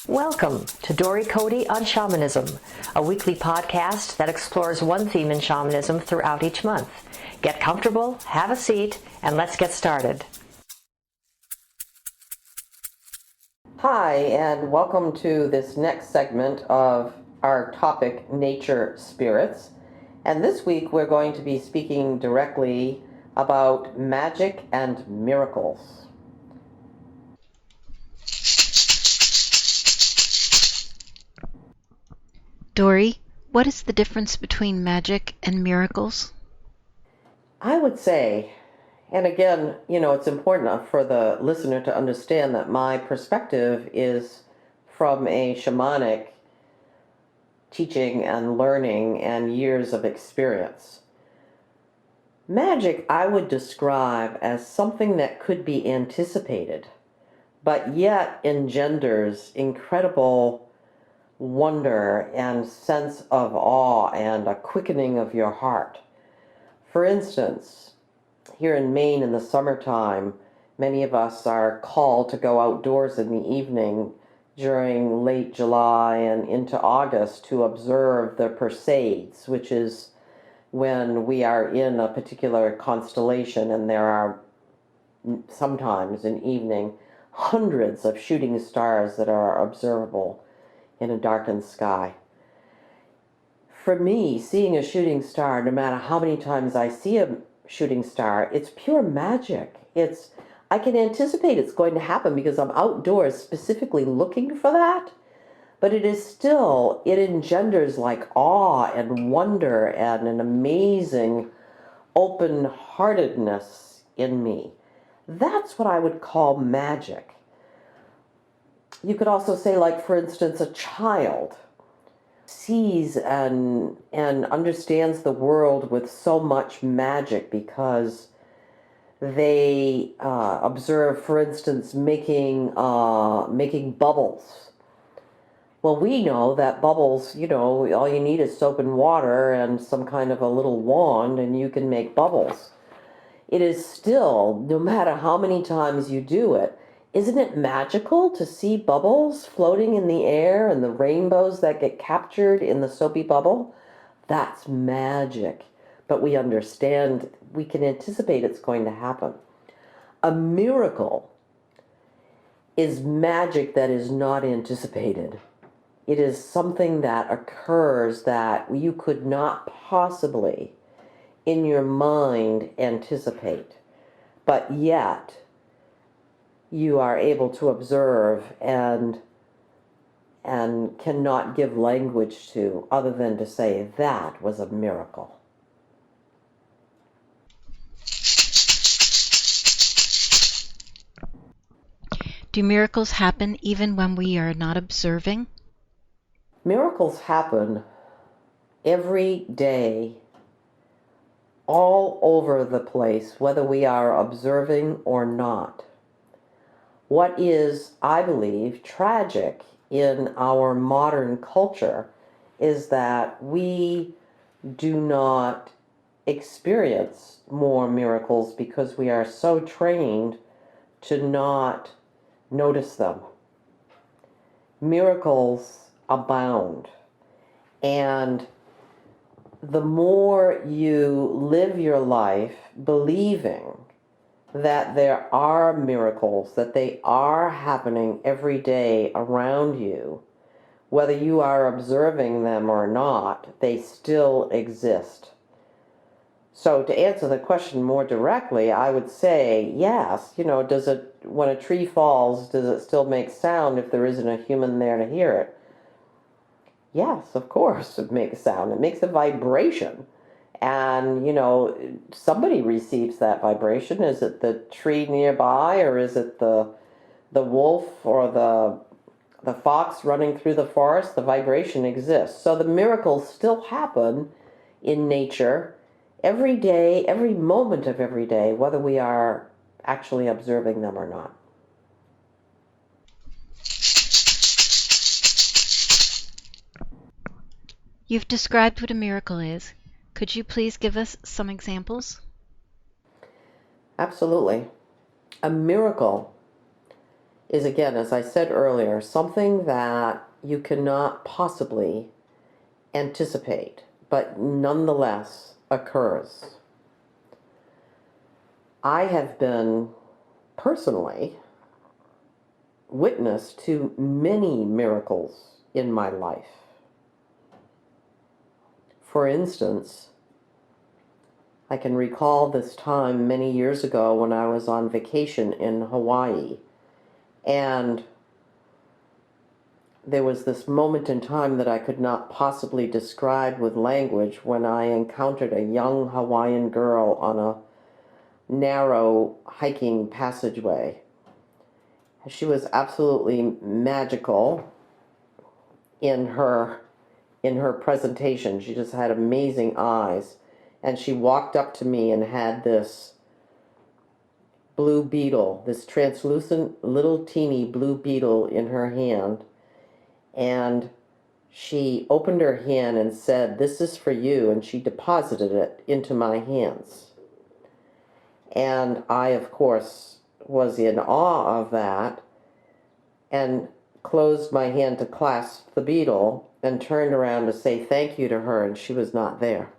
Welcome to Dory Cote on Shamanism, a weekly podcast that explores one theme in shamanism throughout each month. Get comfortable, have a seat, and let's get started. Hi, and welcome to this next segment of our topic, Nature Spirits. And this week we're going to be speaking directly about magic and miracles. Dory, what is the difference between magic and miracles? I would say, and again, it's important for the listener to understand that my perspective is from a shamanic teaching and learning and years of experience. Magic, I would describe as something that could be anticipated, but yet engenders incredible wonder and sense of awe and a quickening of your heart. For instance, here in Maine in the summertime, many of us are called to go outdoors in the evening during late July and into August to observe the Perseids, which is when we are in a particular constellation and there are sometimes in evening hundreds of shooting stars that are observable in a darkened sky. For me, seeing a shooting star, no matter how many times I see a shooting star, it's pure magic. I can anticipate it's going to happen because I'm outdoors specifically looking for that, but it engenders like awe and wonder and an amazing open-heartedness in me. That's what I would call magic. You could also say, like, for instance, a child sees and understands the world with so much magic because they observe, for instance, making bubbles. Well, we know that bubbles, all you need is soap and water and some kind of a little wand and you can make bubbles. It is still, no matter how many times you do it, isn't it magical to see bubbles floating in the air and the rainbows that get captured in the soapy bubble? That's magic. But we understand, we can anticipate it's going to happen. A miracle is magic that is not anticipated. It is something that occurs that you could not possibly, in your mind, anticipate. But yet, you are able to observe and cannot give language to other than to say that was a miracle. Do miracles happen even when we are not observing? Miracles happen every day, all over the place, whether we are observing or not. What is, I believe, tragic in our modern culture is that we do not experience more miracles because we are so trained to not notice them. Miracles abound, and the more you live your life believing that there are miracles, that they are happening every day around you, whether you are observing them or not, they still exist. So to answer the question more directly, I would say yes, when a tree falls, does it still make sound if there isn't a human there to hear it? Yes, of course it makes sound. It makes a vibration. And, somebody receives that vibration. Is it the tree nearby, or is it the wolf or the fox running through the forest? The vibration exists. So the miracles still happen in nature every day, every moment of every day, whether we are actually observing them or not. You've described what a miracle is. Could you please give us some examples? Absolutely. A miracle is, again, as I said earlier, something that you cannot possibly anticipate, but nonetheless occurs. I have been personally witness to many miracles in my life. For instance, I can recall this time many years ago when I was on vacation in Hawaii, and there was this moment in time that I could not possibly describe with language when I encountered a young Hawaiian girl on a narrow hiking passageway. She was absolutely magical in her presentation. She just had amazing eyes. And she walked up to me and had this blue beetle, this translucent little teeny blue beetle in her hand. And she opened her hand and said, "This is for you." And she deposited it into my hands. And I, of course, was in awe of that and closed my hand to clasp the beetle and turned around to say thank you to her, and she was not there.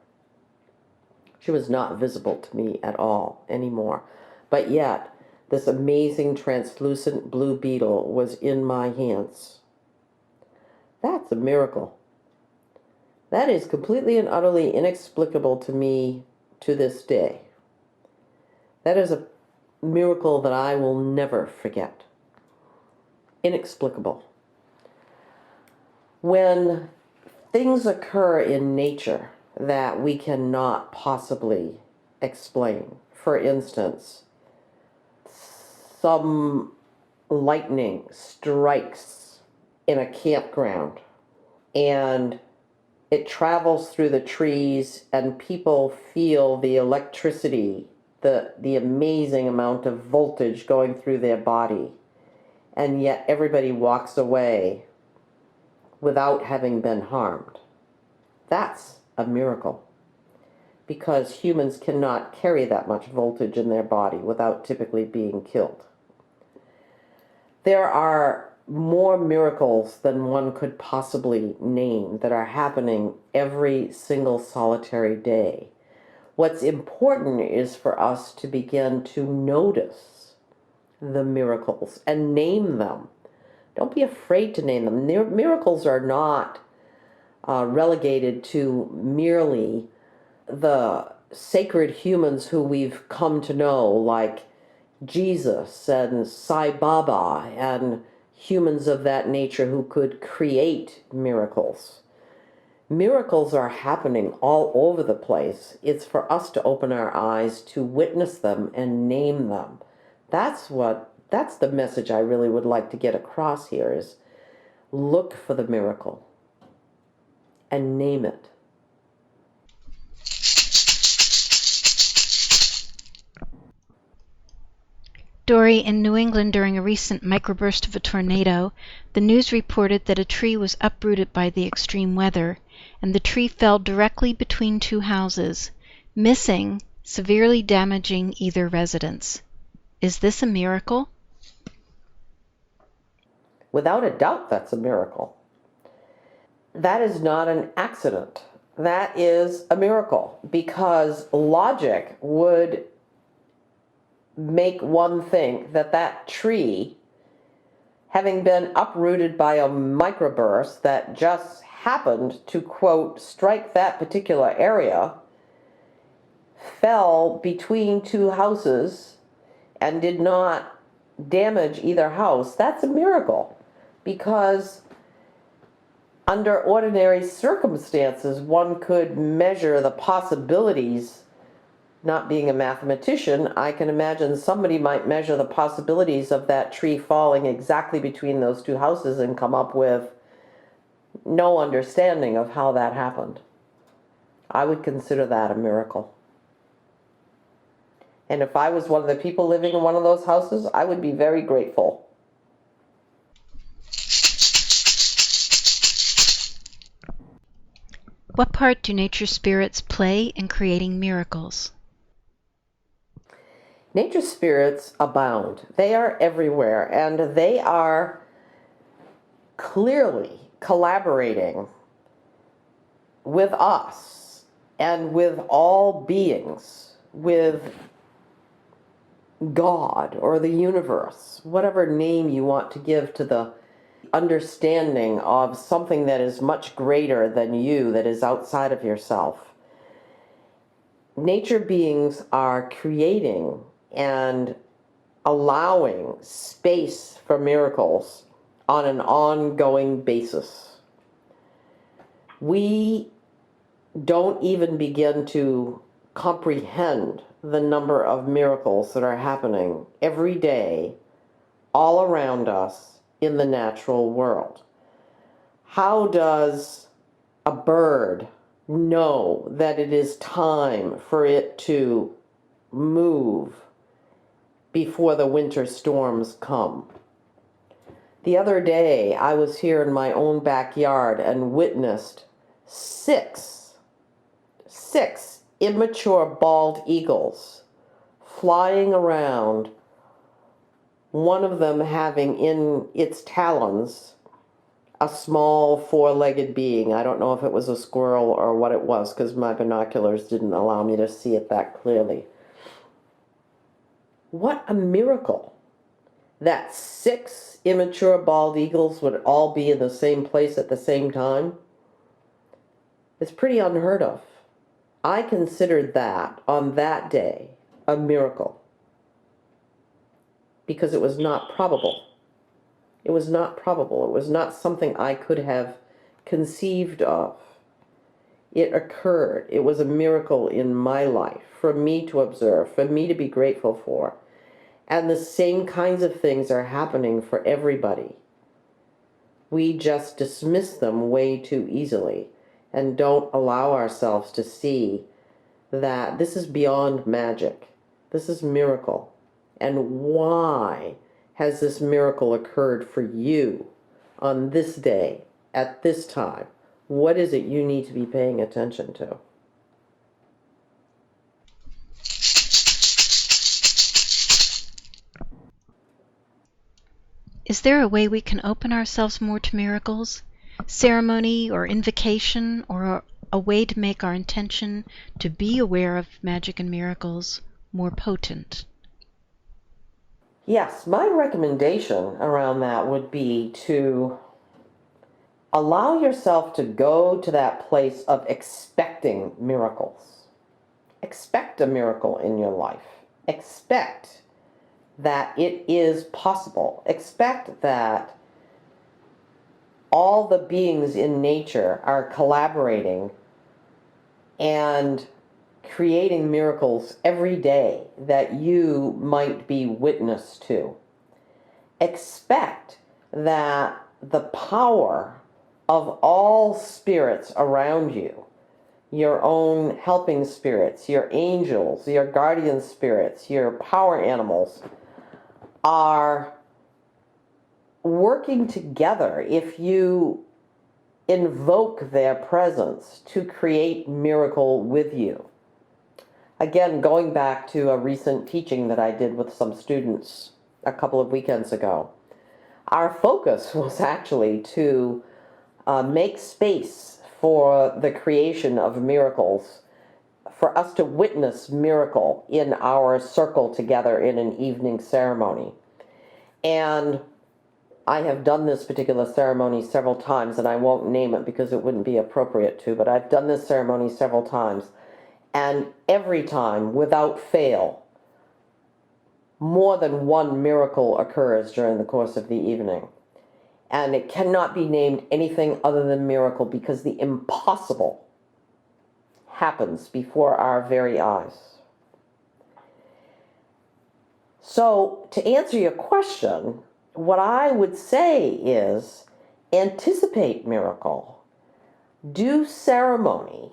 She was not visible to me at all anymore. But yet, this amazing translucent blue beetle was in my hands. That's a miracle. That is completely and utterly inexplicable to me to this day. That is a miracle that I will never forget. Inexplicable. When things occur in nature that we cannot possibly explain, for instance, some lightning strikes in a campground and it travels through the trees and people feel the electricity, the amazing amount of voltage going through their body, and yet everybody walks away without having been harmed. That's a miracle, because humans cannot carry that much voltage in their body without typically being killed. There are more miracles than one could possibly name that are happening every single solitary day. What's important is for us to begin to notice the miracles and name them. Don't be afraid to name them. Miracles are not relegated to merely the sacred humans who we've come to know, like Jesus and Sai Baba and humans of that nature who could create miracles. Miracles are happening all over the place. It's for us to open our eyes to witness them and name them. That's the message I really would like to get across here, is look for the miracle and name it. Dory, in New England during a recent microburst of a tornado, the news reported that a tree was uprooted by the extreme weather, and the tree fell directly between two houses, missing, severely damaging either residence. Is this a miracle? Without a doubt, that's a miracle. That is not an accident. That is a miracle, because logic would make one think that that tree, having been uprooted by a microburst that just happened to, quote, strike that particular area, fell between two houses and did not damage either house. That's a miracle, because under ordinary circumstances, one could measure the possibilities. Not being a mathematician, I can imagine somebody might measure the possibilities of that tree falling exactly between those two houses and come up with no understanding of how that happened. I would consider that a miracle. And if I was one of the people living in one of those houses, I would be very grateful. What part do nature spirits play in creating miracles? Nature spirits abound. They are everywhere, and they are clearly collaborating with us and with all beings, with God or the universe, whatever name you want to give to the understanding of something that is much greater than you, that is outside of yourself. Nature beings are creating and allowing space for miracles on an ongoing basis. We don't even begin to comprehend the number of miracles that are happening every day all around us in the natural world. How does a bird know that it is time for it to move before the winter storms come? The other day, I was here in my own backyard and witnessed six immature bald eagles flying around, one of them having in its talons a small four-legged being. I don't know if it was a squirrel or what it was, because my binoculars didn't allow me to see it that clearly. What a miracle that six immature bald eagles would all be in the same place at the same time. It's pretty unheard of. I considered that, on that day, a miracle, because it was not probable. It was not probable. It was not something I could have conceived of. It occurred. It was a miracle in my life, for me to observe, for me to be grateful for. And the same kinds of things are happening for everybody. We just dismiss them way too easily and don't allow ourselves to see that this is beyond magic. This is miracle. And why has this miracle occurred for you on this day, at this time? What is it you need to be paying attention to? Is there a way we can open ourselves more to miracles? Ceremony or invocation, or a way to make our intention to be aware of magic and miracles more potent? Yes, my recommendation around that would be to allow yourself to go to that place of expecting miracles. Expect a miracle in your life. Expect that it is possible. Expect that all the beings in nature are collaborating and creating miracles every day that you might be witness to. Expect that the power of all spirits around you, your own helping spirits, your angels, your guardian spirits, your power animals, are working together if you invoke their presence to create miracle with you. Again, going back to a recent teaching that I did with some students a couple of weekends ago, our focus was actually to make space for the creation of miracles, for us to witness miracle in our circle together in an evening ceremony. And I have done this particular ceremony several times, and I won't name it because it wouldn't be appropriate to, but I've done this ceremony several times. And every time, without fail, more than one miracle occurs during the course of the evening. And it cannot be named anything other than miracle, because the impossible happens before our very eyes. So, to answer your question, what I would say is anticipate miracle, do ceremony,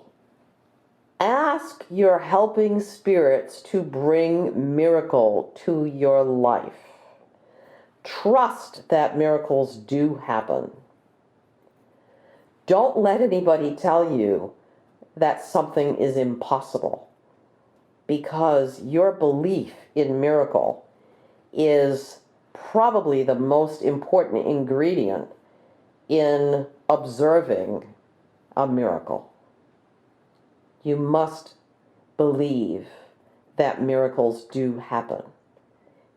ask your helping spirits to bring miracle to your life. Trust that miracles do happen. Don't let anybody tell you that something is impossible. because your belief in miracle is probably the most important ingredient in observing a miracle. You must believe that miracles do happen.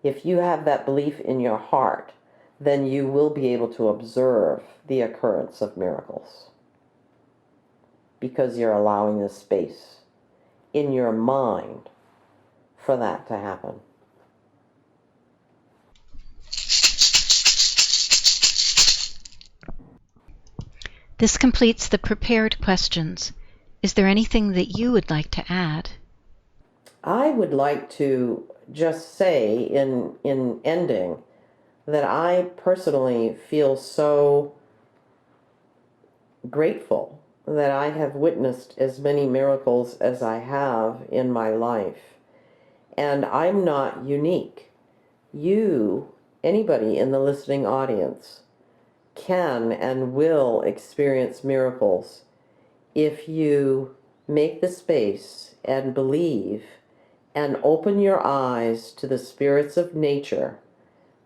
If you have that belief in your heart, then you will be able to observe the occurrence of miracles, because you're allowing the space in your mind for that to happen. This completes the prepared questions. Is there anything that you would like to add? I would like to just say in ending that I personally feel so grateful that I have witnessed as many miracles as I have in my life. And I'm not unique. You, anybody in the listening audience, can and will experience miracles if you make the space and believe and open your eyes to the spirits of nature,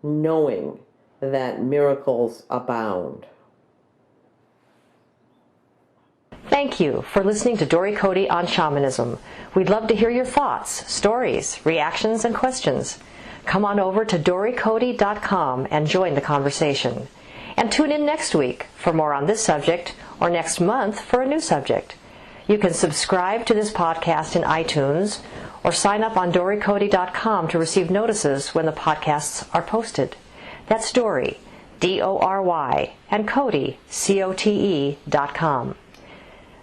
knowing that miracles abound. Thank you for listening to Dory Cote on Shamanism. We'd love to hear your thoughts, stories, reactions, and questions. Come on over to dorycote.com and join the conversation. And tune in next week for more on this subject, or next month for a new subject. You can subscribe to this podcast in iTunes or sign up on dorycote.com to receive notices when the podcasts are posted. That's Dory, D-O-R-Y, and Cote, C-O-T-E.com.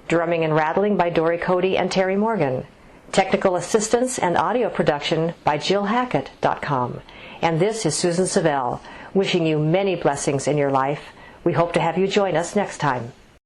Drumming and rattling by Dory Cote and Terry Morgan. Technical assistance and audio production by JillHackett.com. And this is Susan Savelle, wishing you many blessings in your life. We hope to have you join us next time.